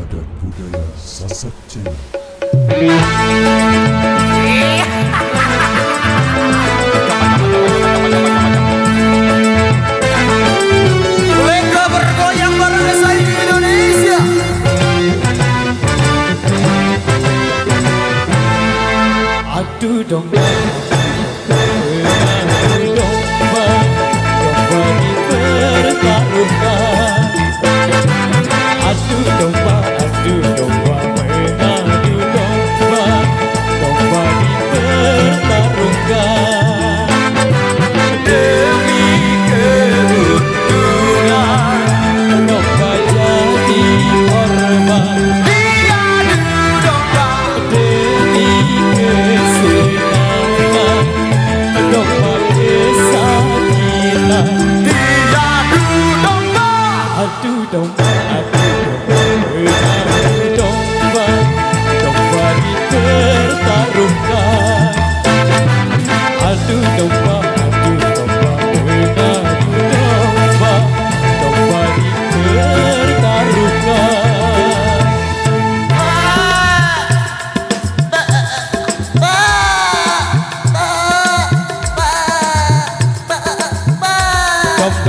dan budaya Sasak Channel. Mereka bergoyang bareng saya di Indonesia. Adu domba, adu domba, domba dipertaruhkan. Adu domba, mengadu domba, domba dipertaruhkan. Demi keuntungan, domba jadi korban. Adu domba, domba dipertaruhkan. Adu domba, mengadu domba, domba dipertaruhkan.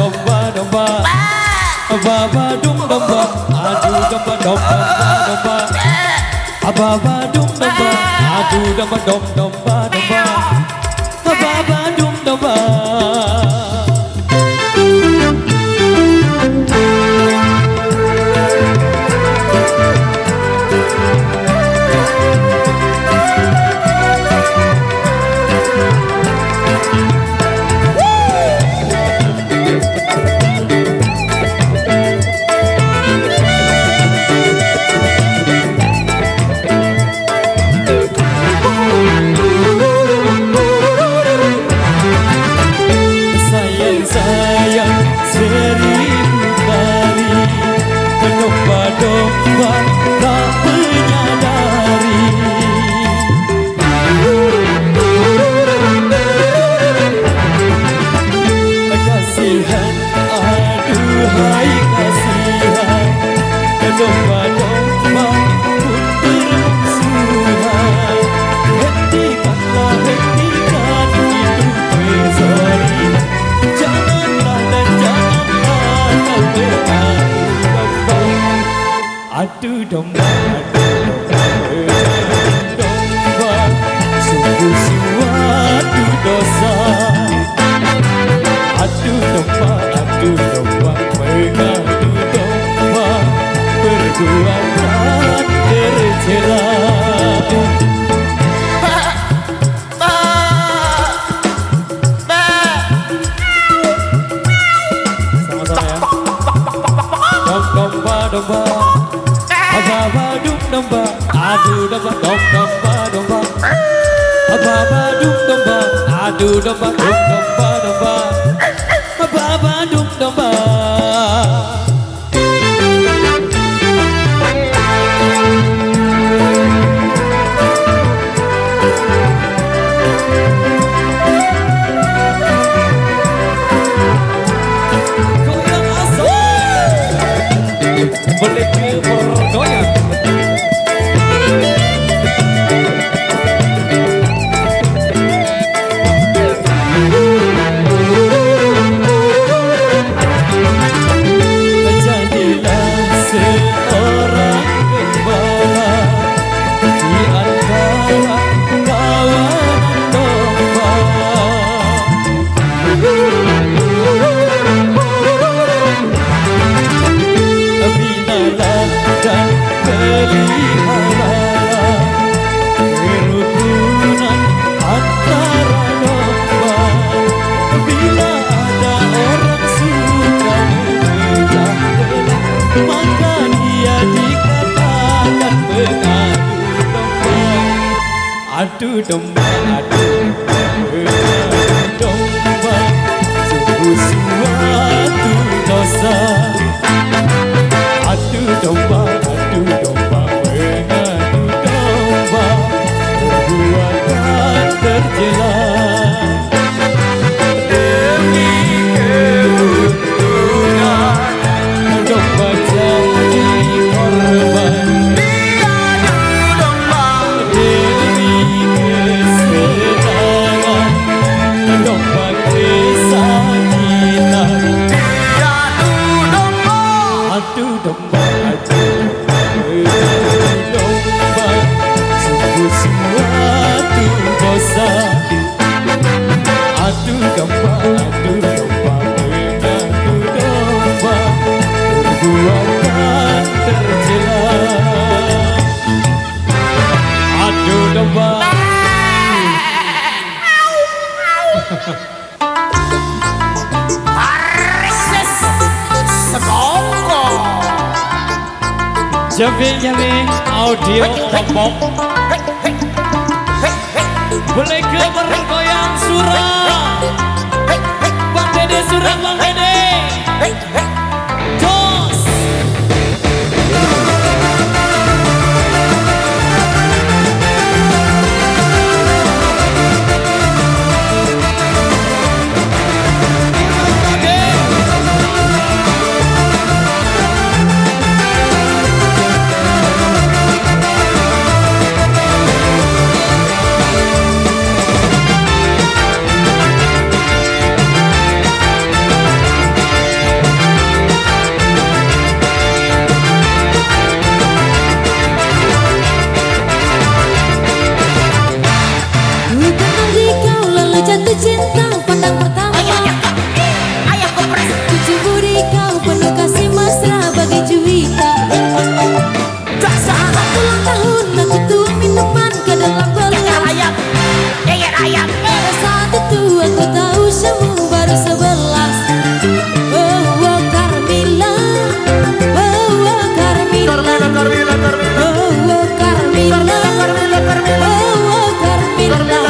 Domba, ababa dum domba, adu domba, domba, ababa dum domba, adu domba, domba, ababa dum domba. Sayang seribu kali domba-domba tak menyadari. Kasihan, aduhai kasihan, domba-domba pun bermusuhan. Hentikanlah, hentikan itu berzolim. Janganlah dan janganlah kau beradu domba. Adu domba, domba, sungguh suatu dosa. Adu domba, mengadu domba, perbuatan tercela. Domba, ababa dum domba, adu domba, domba, ababa dum domba, adu domba, domba, ababa dum domba. Boleh bergoyang. Jadilah seorang gembala di antara kawan domba. Binalah dan peliharalah kerukunan antara domba. Bila ada orang suka menjahit, maka dia dikatakan mengadu domba. Adu domba, domba, sungguh suatu dosa. Adu domba, mengadu domba, perbuatan tercela. Demi keuntungan, domba jadi korban. adu domba, sungguh suatu dosa. Adu domba, mengadu domba, perbuatan tercela. Adu domba. Jamin audio pop boleh ke bergoyang surah Bang Dede surah Bang Dede Jos jatuh cinta pandang pertama. Kucuburi kau penuh kasih mesra bagi Juwita. Saat ulang tahun aku tuang minuman ke dalam gelas. Pada saat itu aku tahu kamu baru 11. Oh Carmila, oh Carmila, oh Carmila, oh Carmila.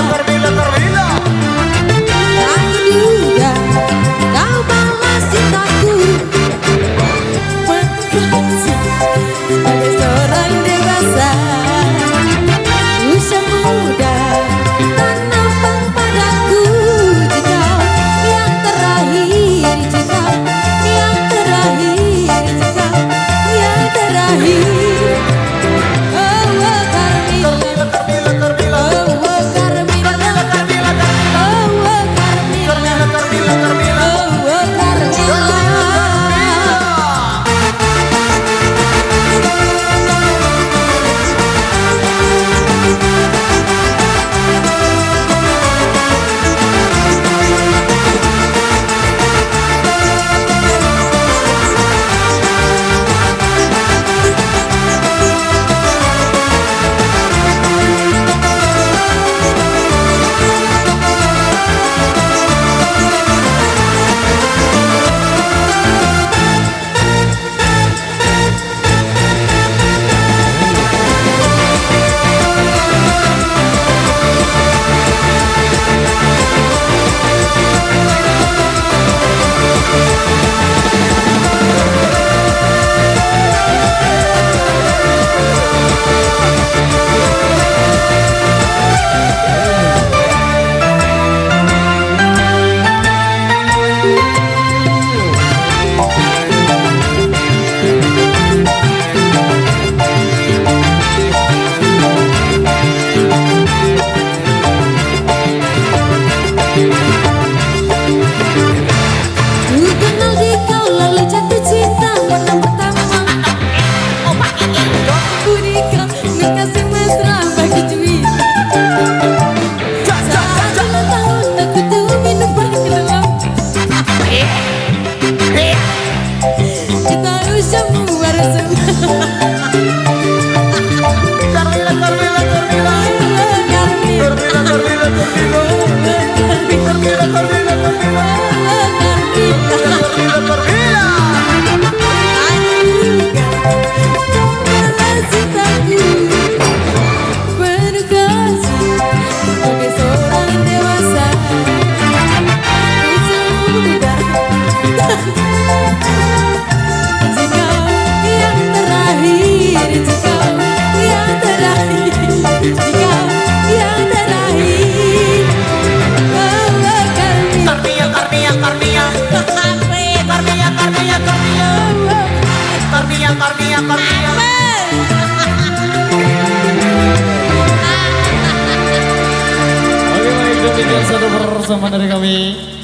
Oke baik, demikian satu bersama dari kami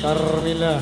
Carmila.